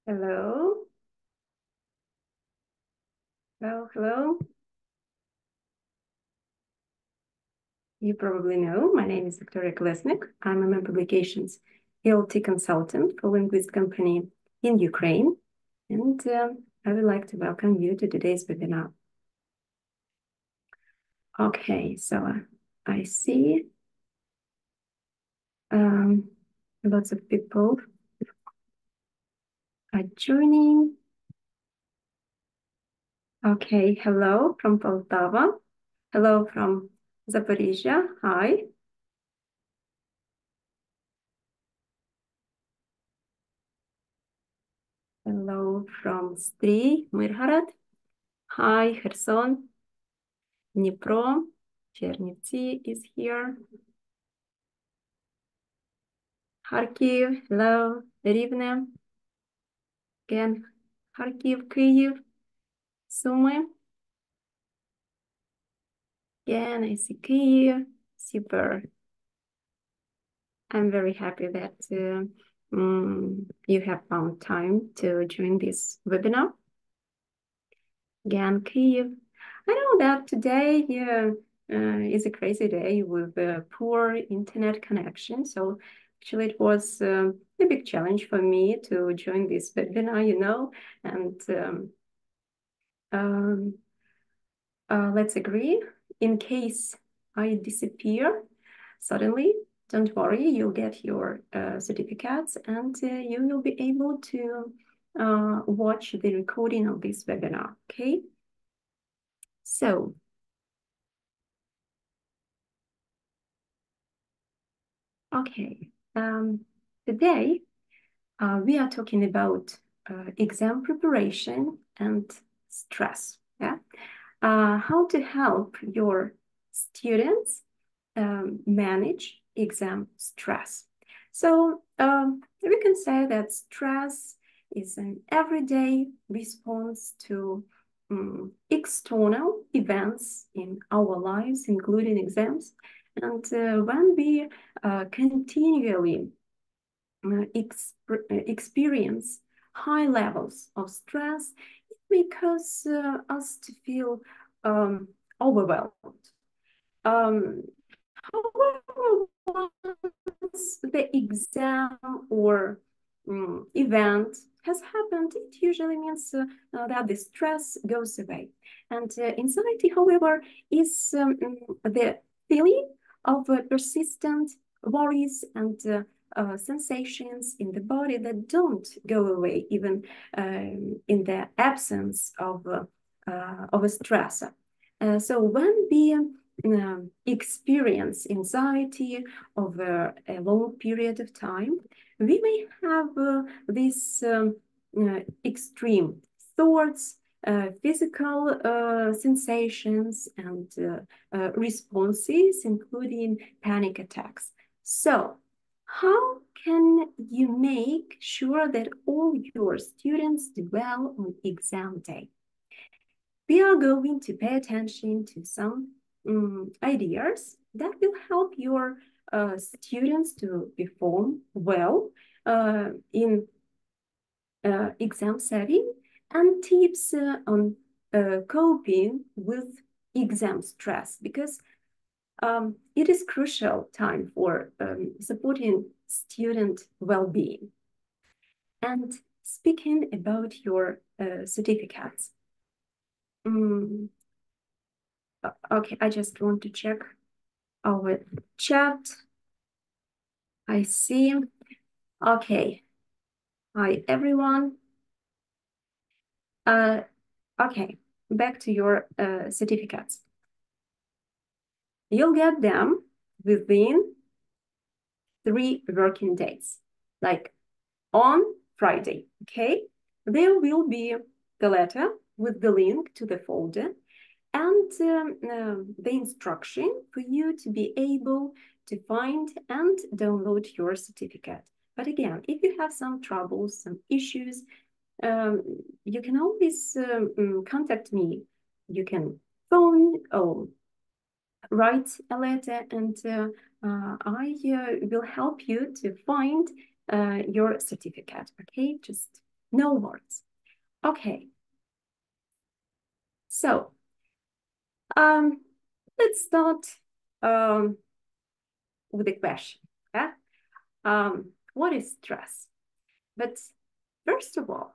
Hello. Hello, hello. You probably know, my name is Victoria Kolesnik. I'm a publications LT consultant for linguist company in Ukraine. And I would like to welcome you to today's webinar. Okay, so I see lots of people are joining. Okay, hello from Poltava. Hello from Zaporizhia. Hi. Hello from Stri, Mirgorod. Hi, Kherson. Dnipro, Chernivtsi is here. Kharkiv, hello, Rivne. Again, Kharkiv, Kyiv, Sumy. Again, I see Kyiv. Super. I'm very happy that you have found time to join this webinar. Again, Kyiv. I know that today is a crazy day with a poor internet connection. So actually it was a big challenge for me to join this webinar, and let's agree, in case I disappear suddenly, don't worry, you'll get your certificates and you will be able to watch the recording of this webinar, okay? So, okay, today we are talking about exam preparation and stress, yeah? How to help your students manage exam stress. So we can say that stress is an everyday response to external events in our lives, including exams. And when we continually experience high levels of stress, it may cause us to feel overwhelmed. However, once the exam or event has happened, it usually means that the stress goes away. And anxiety, however, is the feeling of persistent worries and sensations in the body that don't go away even in the absence of a stressor. So when we experience anxiety over a long period of time, we may have these extreme thoughts, physical sensations, and responses, including panic attacks. So, how can you make sure that all your students do well on exam day? We are going to pay attention to some ideas that will help your students to perform well in exam setting, and tips on coping with exam stress, because it is crucial time for supporting student well-being. And speaking about your certificates, okay, I just want to check our chat. I see. Okay. Hi, everyone. Okay, back to your certificates. You'll get them within 3 working days, like on Friday, okay? There will be the letter with the link to the folder and the instruction for you to be able to find and download your certificate. But again, if you have some troubles, some issues, you can always contact me. You can phone or write a letter, and I will help you to find your certificate. Okay, just no words. Okay. So, let's start with a question. Yeah? What is stress? But first of all,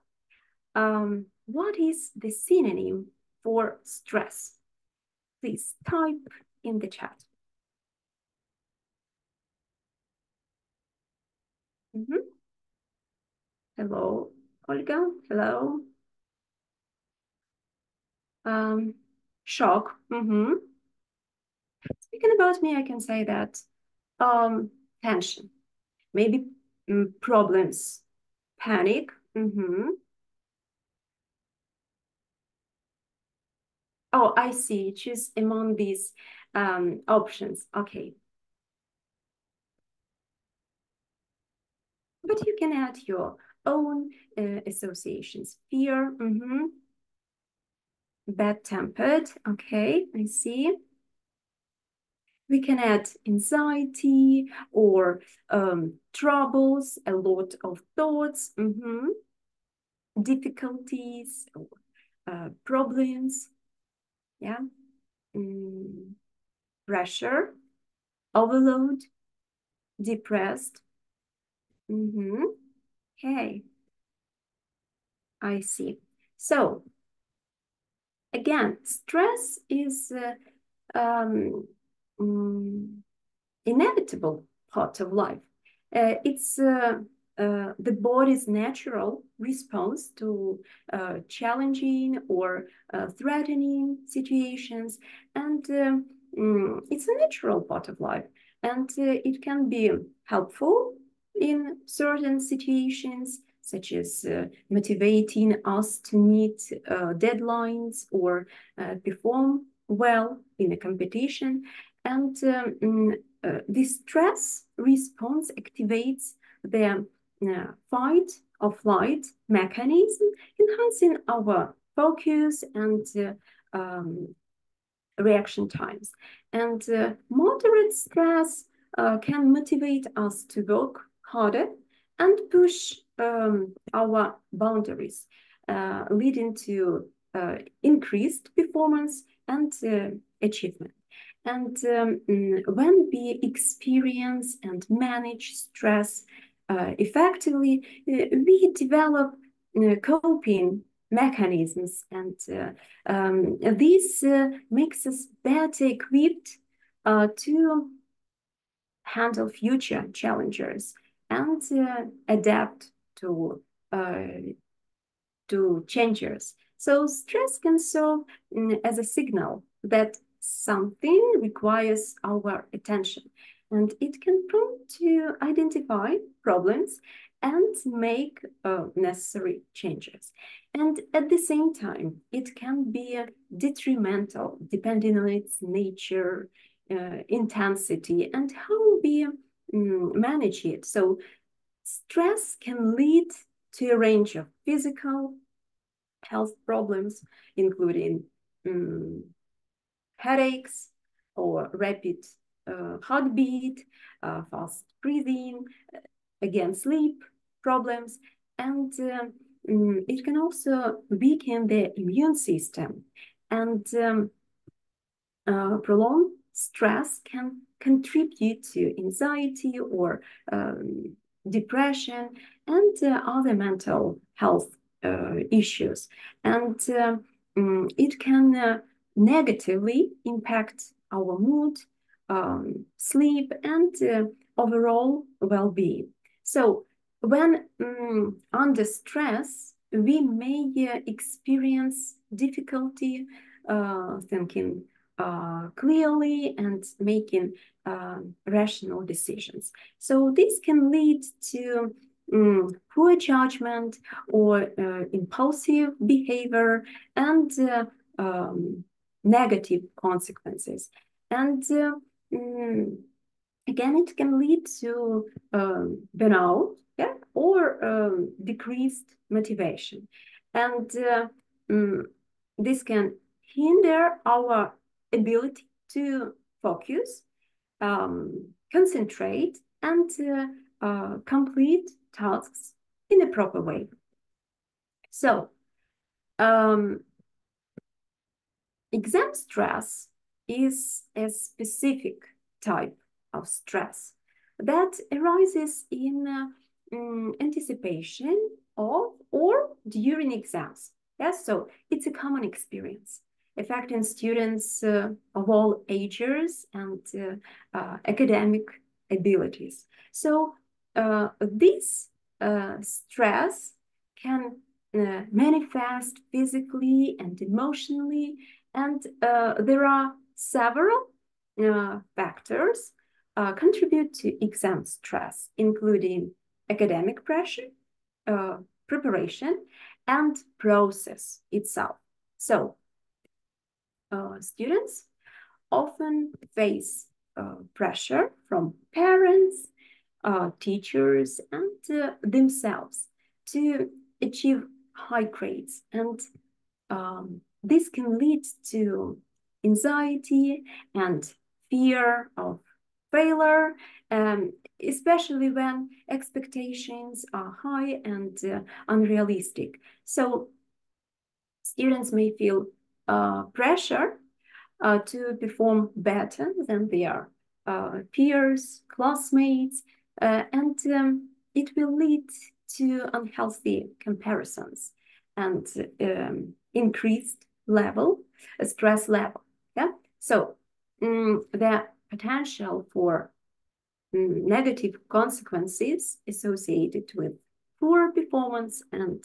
what is the synonym for stress? Please type in the chat. Hello, Olga. Hello. Shock. Speaking about me, I can say that tension, maybe problems, panic. Oh, I see. Choose among these options. Okay. But you can add your own associations. Fear, bad-tempered. Okay, I see. We can add anxiety or troubles, a lot of thoughts, difficulties, problems, yeah, pressure, overload, depressed. Okay, I see. So again, stress is inevitable part of life. It's the body's natural response to challenging or threatening situations, and it's a natural part of life, and it can be helpful in certain situations, such as motivating us to meet deadlines or perform well in a competition. And this stress response activates the fight or flight mechanism, enhancing our focus and reaction times. And moderate stress can motivate us to work harder and push our boundaries, leading to increased performance and achievement. And when we experience and manage stress effectively, we develop coping mechanisms, and this makes us better equipped to handle future challenges and adapt to changes. So stress can serve as a signal that something requires our attention, and it can prompt to identify problems and make necessary changes. And at the same time, it can be detrimental depending on its nature, intensity, and how we manage it. So stress can lead to a range of physical health problems, including headaches or rapid heartbeat, fast breathing, again, sleep problems, and it can also weaken the immune system. And prolonged stress can contribute to anxiety or depression and other mental health issues. And it can negatively impact our mood, sleep, and overall well-being. So when under stress, we may experience difficulty thinking clearly and making rational decisions. So this can lead to poor judgment or impulsive behavior and negative consequences. And again, it can lead to burnout, yeah, or decreased motivation. And this can hinder our ability to focus, concentrate, and complete tasks in a proper way. So, exam stress is a specific type of stress that arises in anticipation of or during exams. Yes, so it's a common experience affecting students of all ages and academic abilities. So this stress can manifest physically and emotionally, and there are several factors contribute to exam stress, including academic pressure, preparation, and process itself. So students often face pressure from parents, teachers, and themselves to achieve high grades. And this can lead to anxiety and fear of failure, especially when expectations are high and unrealistic. So students may feel pressure to perform better than their peers, classmates, and it will lead to unhealthy comparisons and increased stress level. Yeah. So the potential for negative consequences associated with poor performance and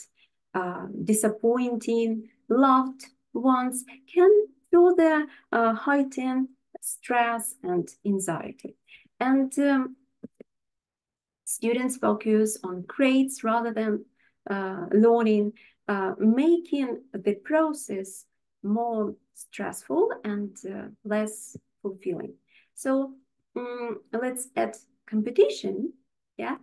disappointing loved ones can further heighten stress and anxiety. And students focus on grades rather than learning, making the process more stressful and less fulfilling. So let's add competition. Yeah,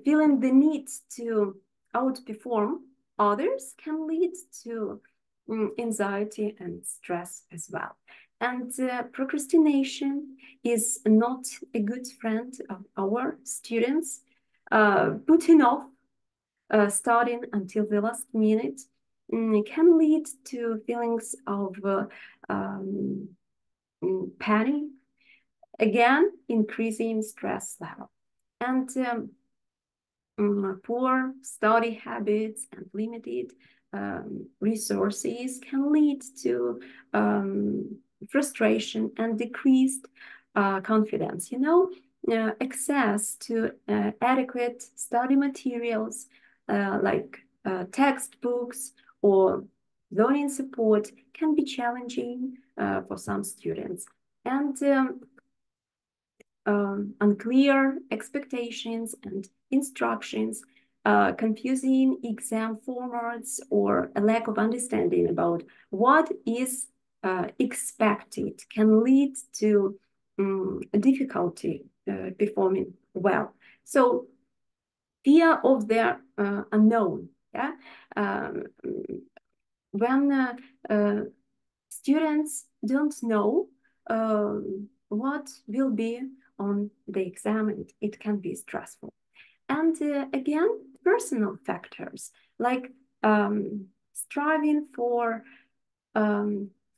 feeling the need to outperform others can lead to anxiety and stress as well. And procrastination is not a good friend of our students. Putting off studying until the last minute can lead to feelings of panic, again, increasing stress level. And poor study habits and limited resources can lead to frustration and decreased confidence. You know, access to adequate study materials like textbooks or learning support can be challenging for some students. And unclear expectations and instructions, confusing exam formats, or a lack of understanding about what is expected can lead to difficulty performing well. So fear of the unknown, yeah? When students don't know what will be on the exam, and it can be stressful. And again, personal factors like striving for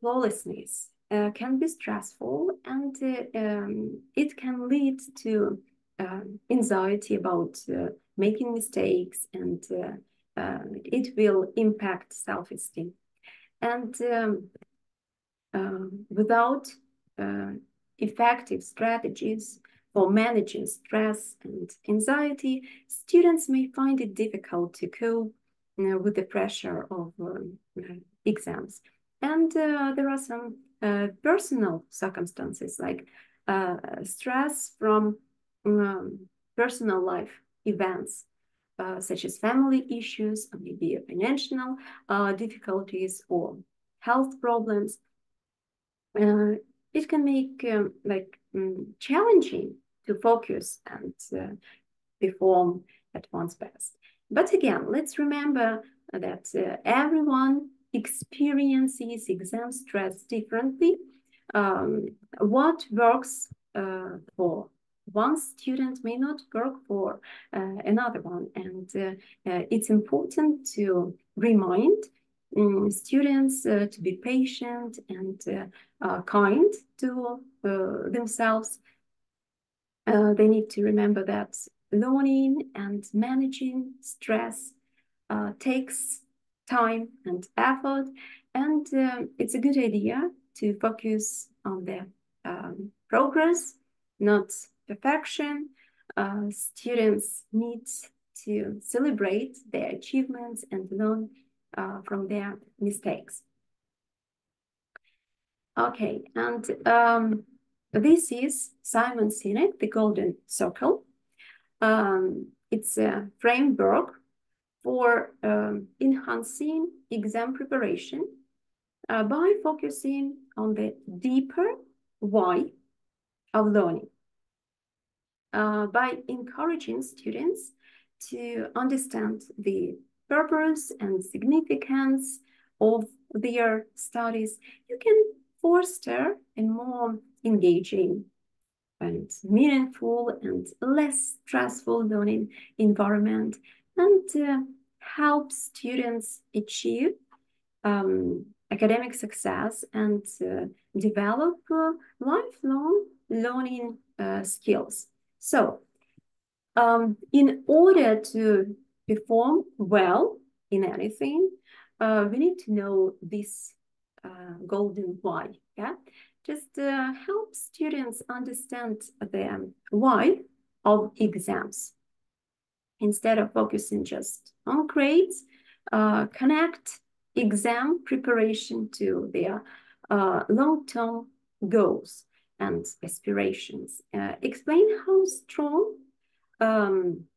flawlessness can be stressful, and it can lead to anxiety about making mistakes, and it will impact self-esteem. And without effective strategies for managing stress and anxiety, students may find it difficult to cope with the pressure of exams. And there are some personal circumstances like stress from personal life events, such as family issues, or maybe financial difficulties or health problems. It can make challenging to focus and perform at one's best. But again, let's remember that everyone experiences exam stress differently. What works for one student may not work for another one. And it's important to remind students to be patient and kind to themselves. They need to remember that learning and managing stress takes time and effort, and it's a good idea to focus on the progress, not perfection. Students need to celebrate their achievements and learn from their mistakes. Okay, and this is Simon Sinek, the Golden Circle. It's a framework for enhancing exam preparation by focusing on the deeper why of learning. By encouraging students to understand the purpose and significance of their studies, you can foster a more engaging and meaningful and less stressful learning environment, and help students achieve academic success and develop lifelong learning skills. So, in order to perform well in anything, we need to know this golden why. Yeah, just help students understand the why of exams. Instead of focusing just on grades, connect exam preparation to their long-term goals and aspirations. Explain how strong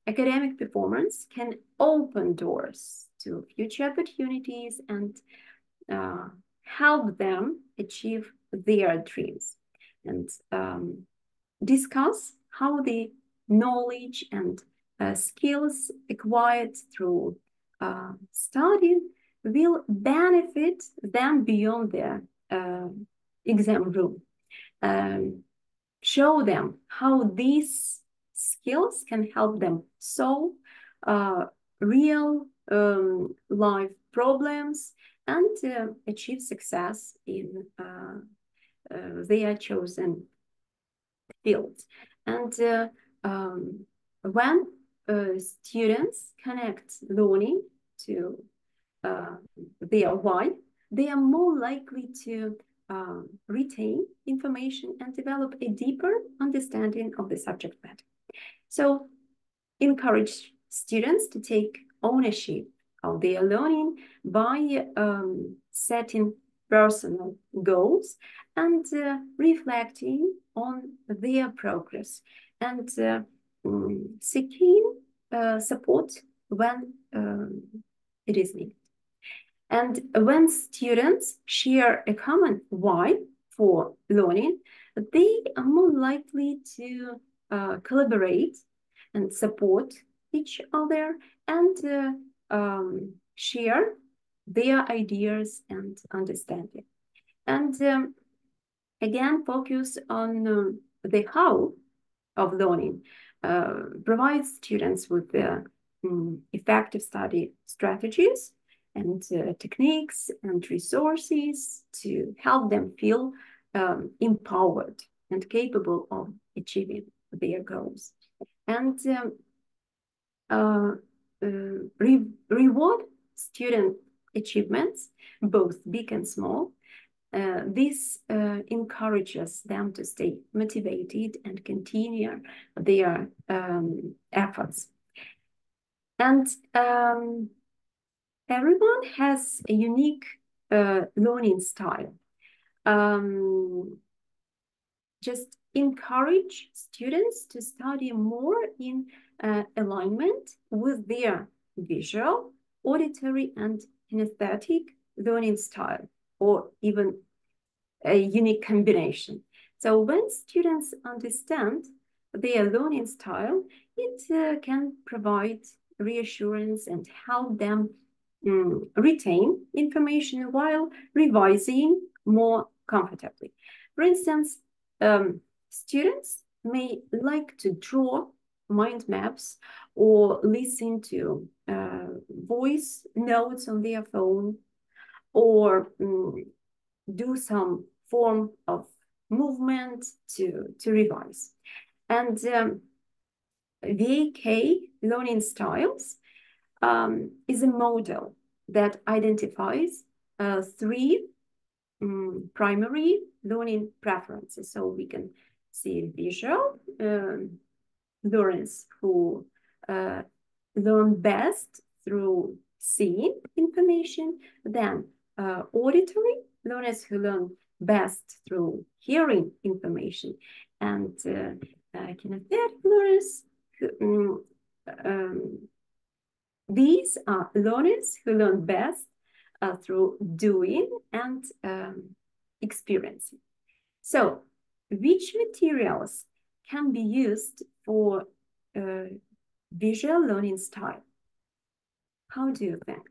academic performance can open doors to future opportunities and help them achieve their dreams. And discuss how the knowledge and skills acquired through study will benefit them beyond their exam room. Show them how these skills can help them solve real life problems and achieve success in their chosen field. And when students connect learning to their why, they are more likely to retain information and develop a deeper understanding of the subject matter. So encourage students to take ownership of their learning by setting personal goals and reflecting on their progress and seeking support when it is needed. And when students share a common why for learning, they are more likely to collaborate and support each other and share their ideas and understanding. And again, focus on the how of learning, provides students with effective study strategies and techniques and resources to help them feel empowered and capable of achieving their goals. And reward student achievements, both big and small. This encourages them to stay motivated and continue their efforts. And everyone has a unique learning style. Just encourage students to study more in alignment with their visual, auditory, and kinesthetic learning style, or even a unique combination. So when students understand their learning style, it can provide reassurance and help them retain information while revising more comfortably. For instance, students may like to draw mind maps or listen to voice notes on their phone, or do some form of movement to revise. And VAK learning styles is a model that identifies three primary learning preferences. So we can see visual learners who learn best through seeing information, then auditory learners who learn best through hearing information, and kinesthetic learners who, these are learners who learn best through doing and experiencing. So, which materials can be used for visual learning style? How do you think?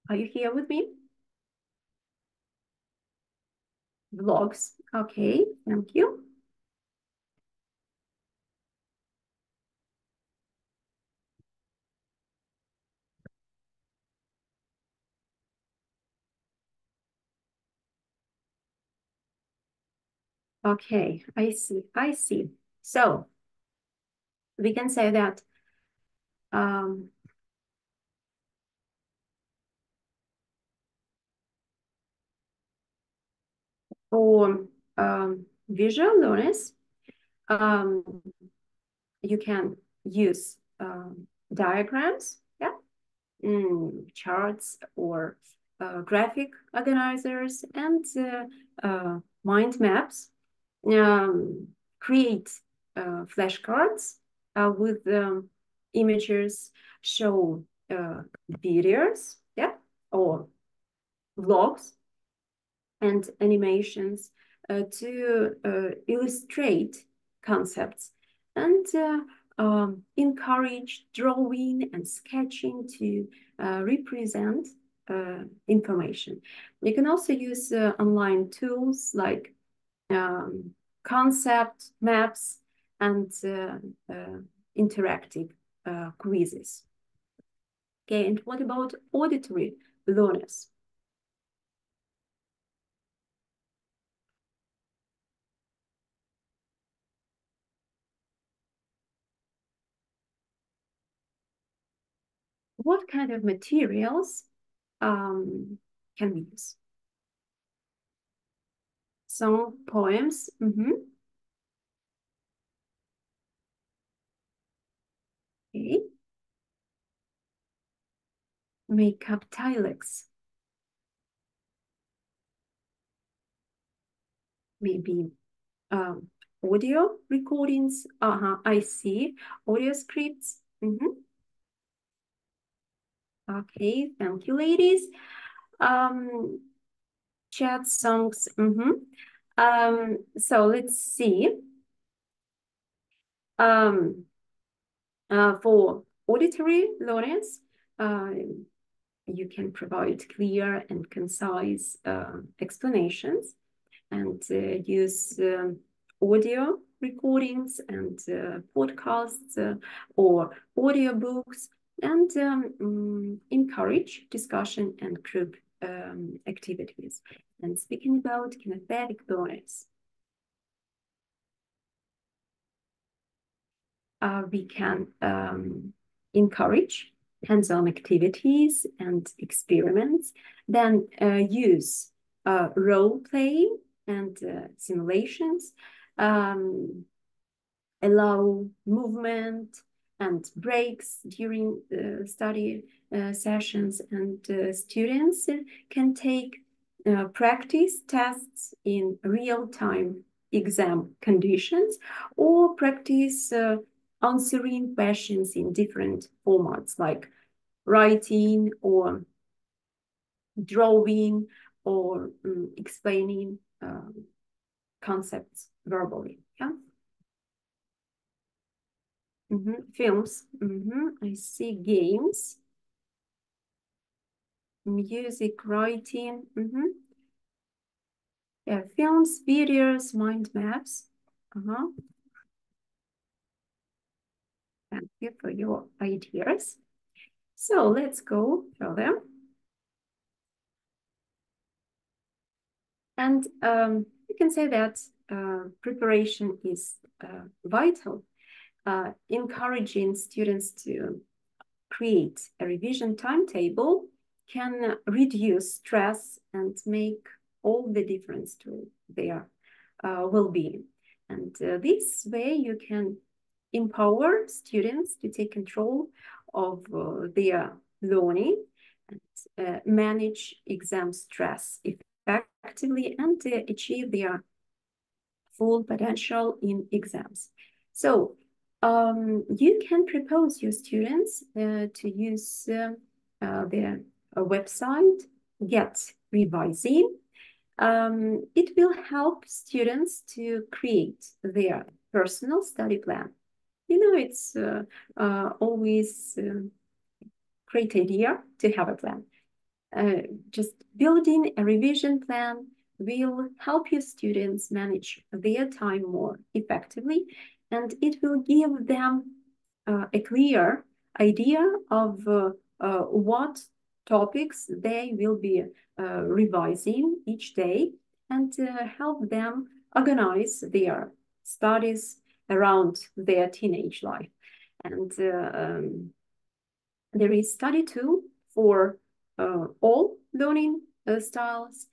Are you here with me? Vlogs. Okay, thank you. Okay, I see, I see. So we can say that for visual learners, you can use diagrams, yeah, charts or graphic organizers, and mind maps. Create flashcards with images, show videos, yeah, or vlogs and animations to illustrate concepts, and encourage drawing and sketching to represent information. You can also use online tools like concept maps and interactive quizzes. Okay, and what about auditory learners? What kind of materials can we use? Some poems. Okay. Make up dialects. Maybe audio recordings. I see. Audio scripts. Okay, thank you, ladies. Chat songs. So let's see. For auditory learners, you can provide clear and concise explanations, and use audio recordings and podcasts or audiobooks, and encourage discussion and group activities. And speaking about kinesthetic learners, we can encourage hands-on activities and experiments, then use role playing and simulations, allow movement and breaks during study sessions, and students can take practice tests in real-time exam conditions, or practice answering questions in different formats like writing or drawing, or explaining concepts verbally. Yeah. Films. I see games, music, writing. Yeah, films, videos, mind maps. Thank you for your ideas. So let's go further. And you can say that preparation is vital, encouraging students to create a revision timetable can reduce stress and make all the difference to their well-being. And this way you can empower students to take control of their learning and manage exam stress effectively and achieve their full potential in exams. So you can propose your students to use their website, Get Revising. It will help students to create their personal study plan. You know, it's always a great idea to have a plan. Just building a revision plan will help your students manage their time more effectively, and it will give them a clear idea of what topics they will be revising each day and help them organize their studies around their teenage life. And there is study tool for all learning styles.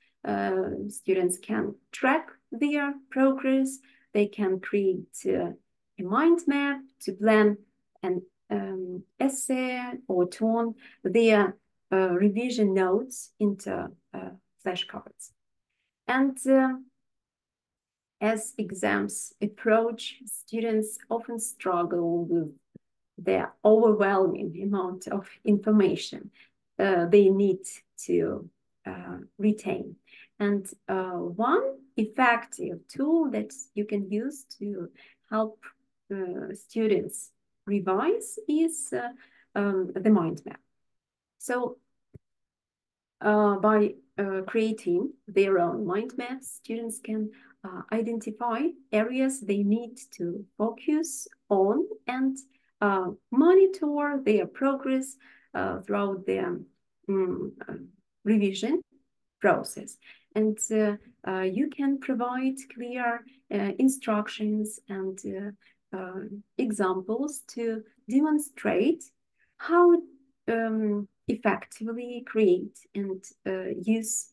Students can track their progress. They can create a mind map to plan an essay or turn their revision notes into flashcards. And as exams approach, students often struggle with the overwhelming amount of information they need to retain. And one effective tool that you can use to help students revise is the mind map. So by creating their own mind maps, students can identify areas they need to focus on and monitor their progress throughout their revision process. And you can provide clear instructions and examples to demonstrate how effectively create and use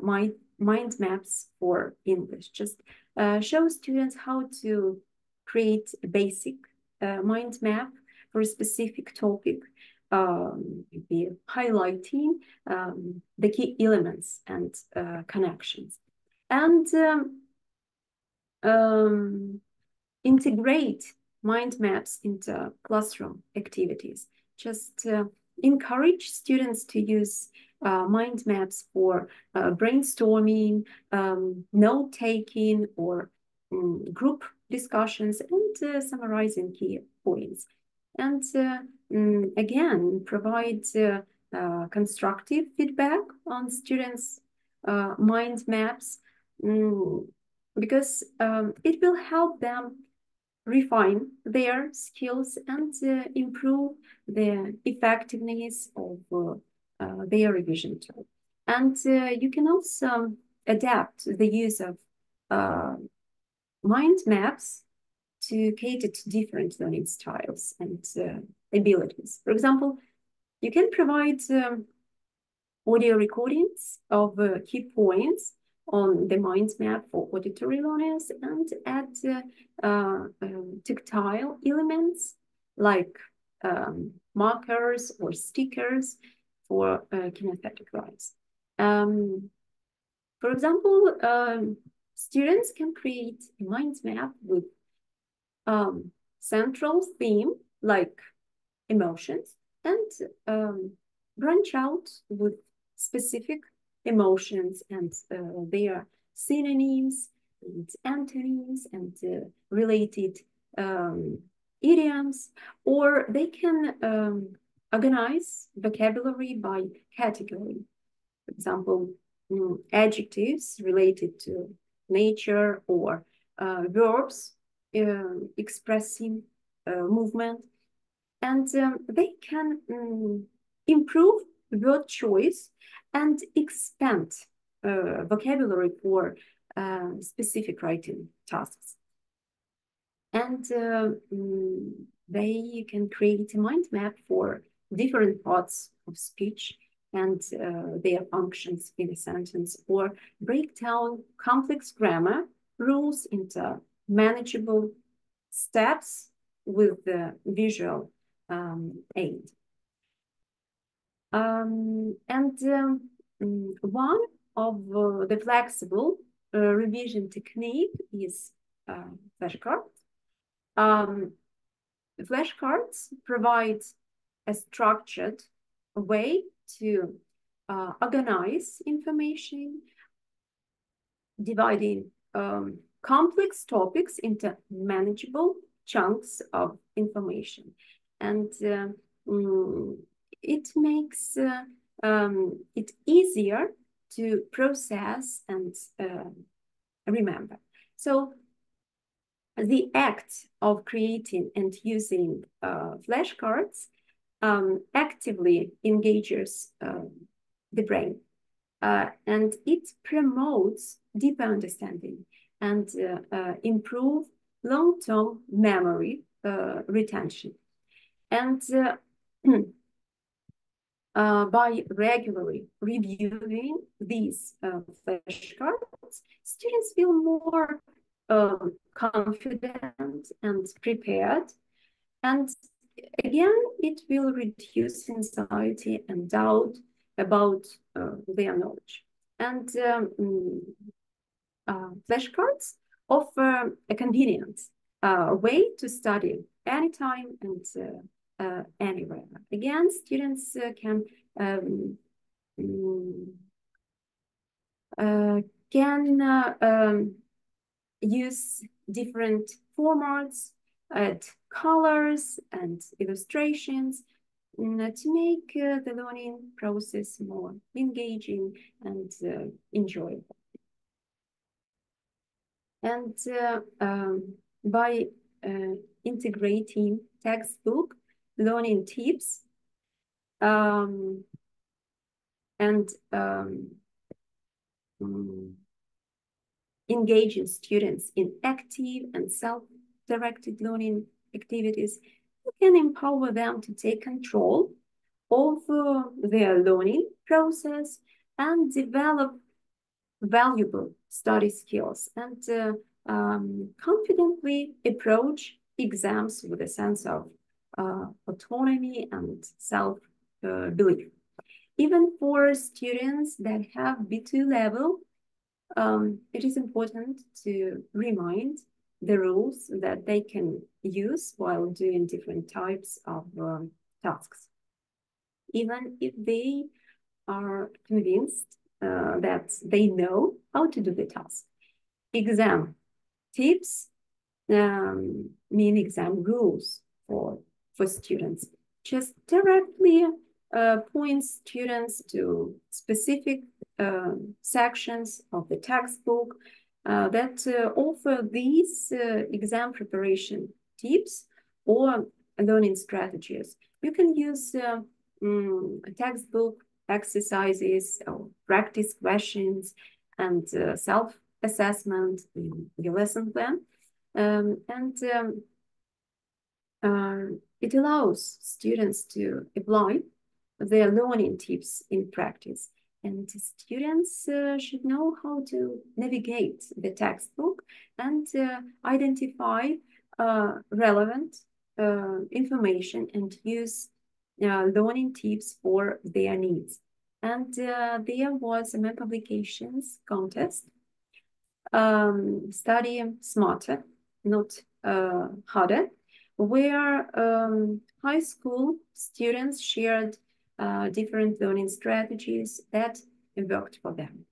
mind maps for English. Just show students how to create a basic mind map for a specific topic, be highlighting the key elements and connections. And integrate mind maps into classroom activities. Just encourage students to use mind maps for brainstorming, note-taking, or group discussions, and summarizing key points. And again, provide constructive feedback on students' mind maps because it will help them refine their skills and improve the effectiveness of their revision tool. And you can also adapt the use of mind maps to cater to different learning styles and abilities. For example, you can provide audio recordings of key points on the mind map for auditory learners and add tactile elements like markers or stickers for kinesthetic learners. For example, students can create a mind map with central theme like emotions and branch out with specific emotions and their synonyms and antonyms and related idioms, or they can organize vocabulary by category. For example, adjectives related to nature or verbs expressing movement. And they can improve word choice and expand vocabulary for specific writing tasks. And they can create a mind map for different parts of speech and their functions in a sentence, or break down complex grammar rules into manageable steps with the visual aid. One of the flexible revision technique is flashcards. Flashcards provide a structured way to organize information, dividing complex topics into manageable chunks of information. And it makes it easier to process and remember. So the act of creating and using flashcards actively engages the brain, and it promotes deeper understanding and improve long-term memory retention. And by regularly reviewing these flashcards, students feel more confident and prepared. And again, it will reduce anxiety and doubt about their knowledge. And flashcards offer a convenient way to study anytime and anywhere. Again, students can use different formats, add colors and illustrations to make the learning process more engaging and enjoyable. And by integrating textbook learning tips and engaging students in active and self-directed learning activities, you can empower them to take control of their learning process and develop valuable study skills and confidently approach exams with a sense of autonomy and self-belief. Even for students that have B2 level, it is important to remind the rules that they can use while doing different types of tasks, even if they are convinced that they know how to do the task. Exam tips mean exam rules for students. Just directly point students to specific sections of the textbook that offer these exam preparation tips or learning strategies. You can use textbook exercises or practice questions and self-assessment in your lesson plan. It allows students to apply their learning tips in practice. And students should know how to navigate the textbook and identify relevant information and use learning tips for their needs. And there was a publications contest, Study Smarter, Not Harder, where high school students shared different learning strategies that worked for them.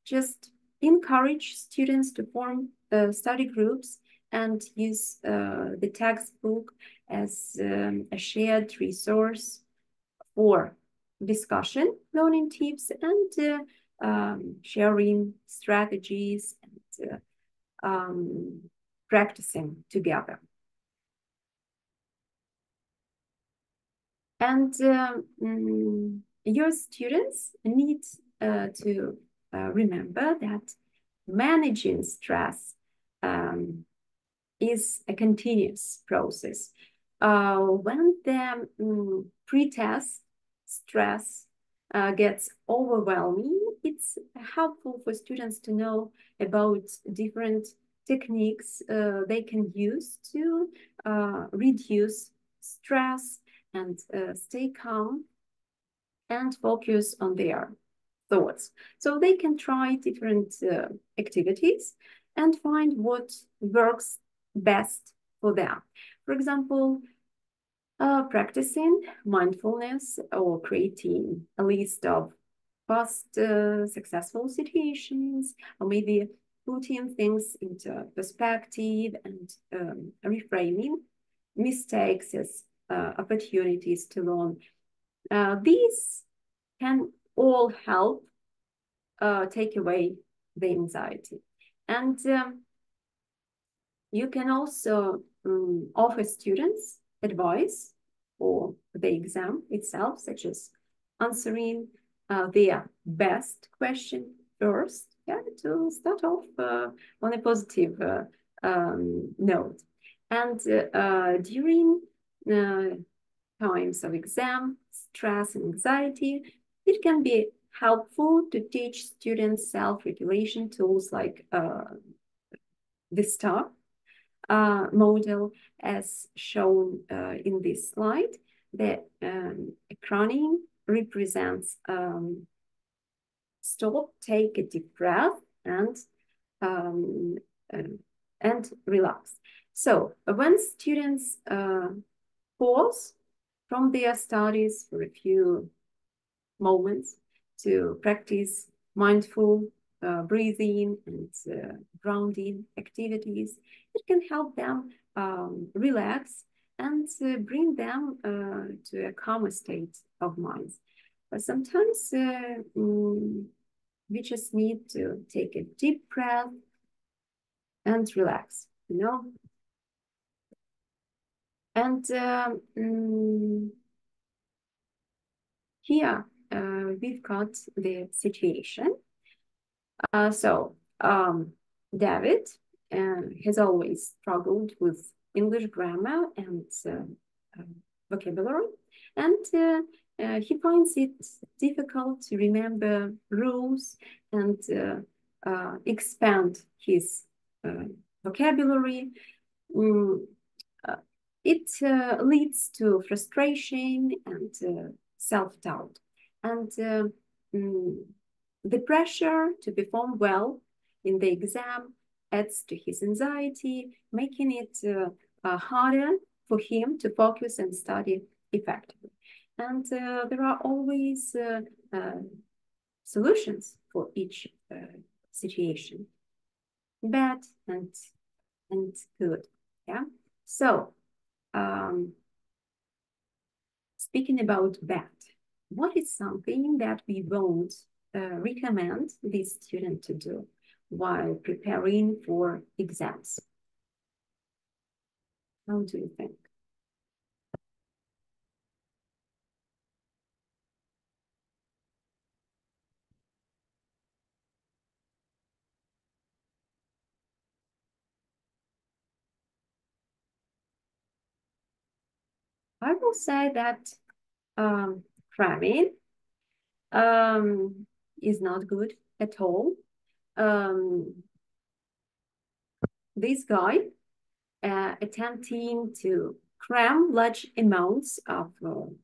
Just encourage students to form study groups and use the textbook as a shared resource for discussion, learning tips, and sharing strategies and practicing together. And your students need to remember that managing stress is a continuous process. When the pre-test stress gets overwhelming, it's helpful for students to know about different techniques they can use to reduce stress and stay calm and focus on their thoughts. So they can try different activities and find what works best for them. For example, practicing mindfulness or creating a list of past successful situations, or maybe putting things into perspective and reframing mistakes as opportunities to learn. These can all help take away the anxiety. And you can also offer students advice for the exam itself, such as answering their best question first, to start off on a positive note. And during times of exam, stress and anxiety, it can be helpful to teach students self-regulation tools like the STAR model as shown in this slide. The acronym represents stop, take a deep breath, and relax. So when students pause from their studies for a few moments to practice mindful breathing and grounding activities, it can help them relax and bring them to a calmer state of mind. But sometimes we just need to take a deep breath and relax, you know. And here we've got the situation. David has always struggled with English grammar and vocabulary, and he finds it difficult to remember rules and expand his vocabulary. It leads to frustration and self-doubt. And the pressure to perform well in the exam adds to his anxiety, making it harder for him to focus and study effectively. And there are always solutions for each situation, bad and good. Yeah. So speaking about bad, what is something that we won't recommend the student to do while preparing for exams? How do you think? I will say that cramming is not good at all. This guy attempting to cram large amounts of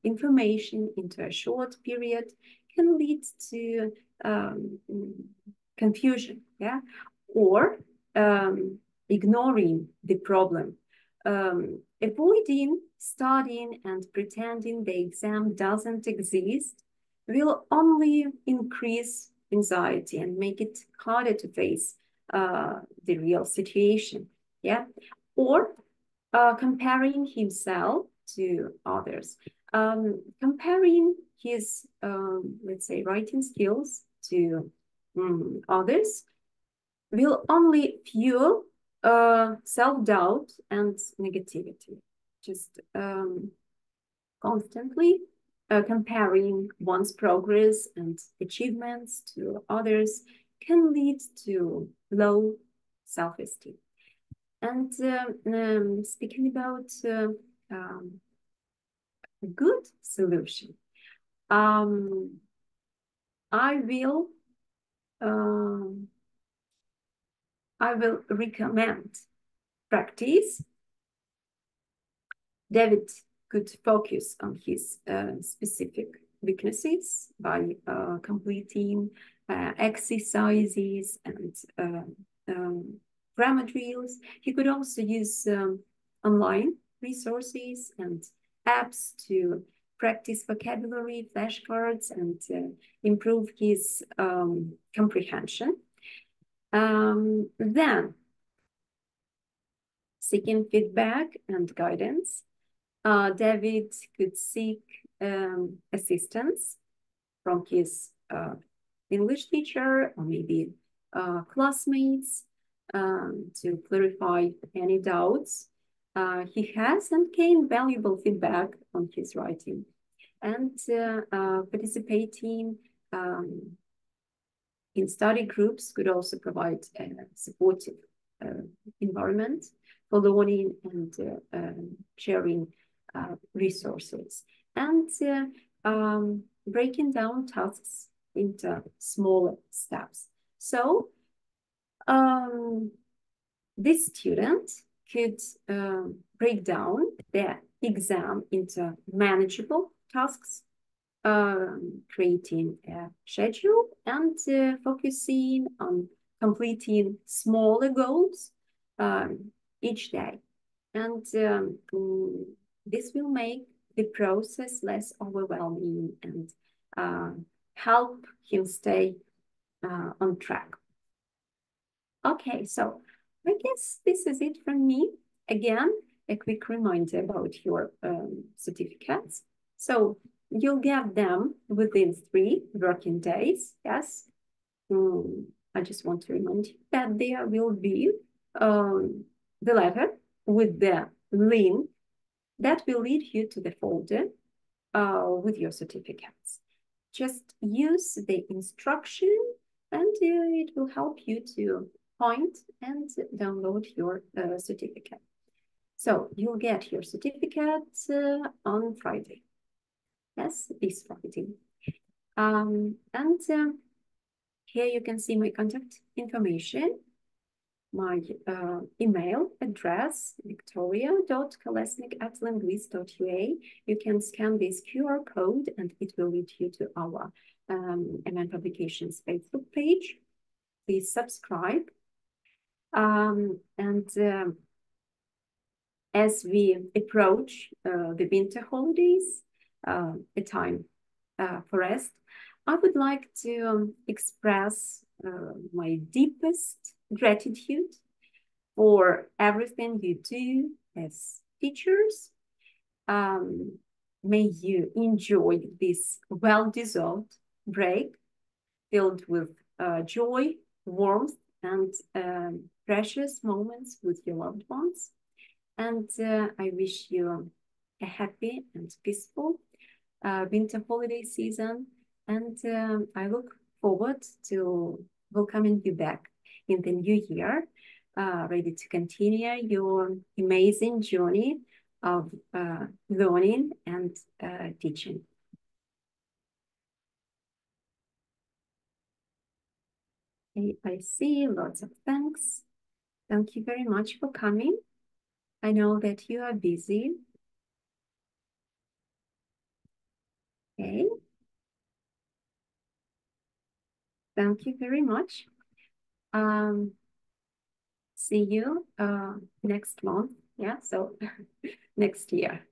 information into a short period can lead to confusion, yeah, or ignoring the problem. Avoiding studying and pretending the exam doesn't exist will only increase anxiety and make it harder to face the real situation. Yeah. or comparing himself to others. Comparing his, let's say, writing skills to others will only fuel self-doubt and negativity. Just constantly comparing one's progress and achievements to others can lead to low self-esteem. And speaking about a good solution, I will recommend practice. David could focus on his specific weaknesses by completing exercises and grammar drills. He could also use online resources and apps to practice vocabulary, flashcards, and improve his comprehension. Then, seeking feedback and guidance, David could seek assistance from his English teacher or maybe classmates to clarify any doubts he has and gain valuable feedback on his writing. And participating in study groups could also provide a supportive environment for learning and sharing resources. And breaking down tasks into smaller steps. So this student could break down the exam into manageable tasks, creating a schedule and focusing on completing smaller goals each day. And this will make the process less overwhelming and help him stay on track. Okay, so I guess this is it from me. Again, a quick reminder about your certificates. So you'll get them within 3 working days, yes? I just want to remind you that there will be the letter with the link that will lead you to the folder with your certificates. Just use the instruction and it will help you to find and download your certificate. So you'll get your certificate on Friday. Yes, this Friday. And here you can see my contact information, my email address, victoria.kolesnik@linguist.ua. You can scan this QR code and it will lead you to our MN Publications Facebook page. Please subscribe. As we approach the winter holidays, a time for rest, I would like to express my deepest gratitude for everything you do as teachers. May you enjoy this well-deserved break filled with joy, warmth, and precious moments with your loved ones. And I wish you a happy and peaceful winter holiday season. And I look forward to welcoming you back in the new year, ready to continue your amazing journey of learning and teaching. I see lots of thanks. Thank you very much for coming. I know that you are busy. Okay. Thank you very much. See you next month. Yeah, so next year.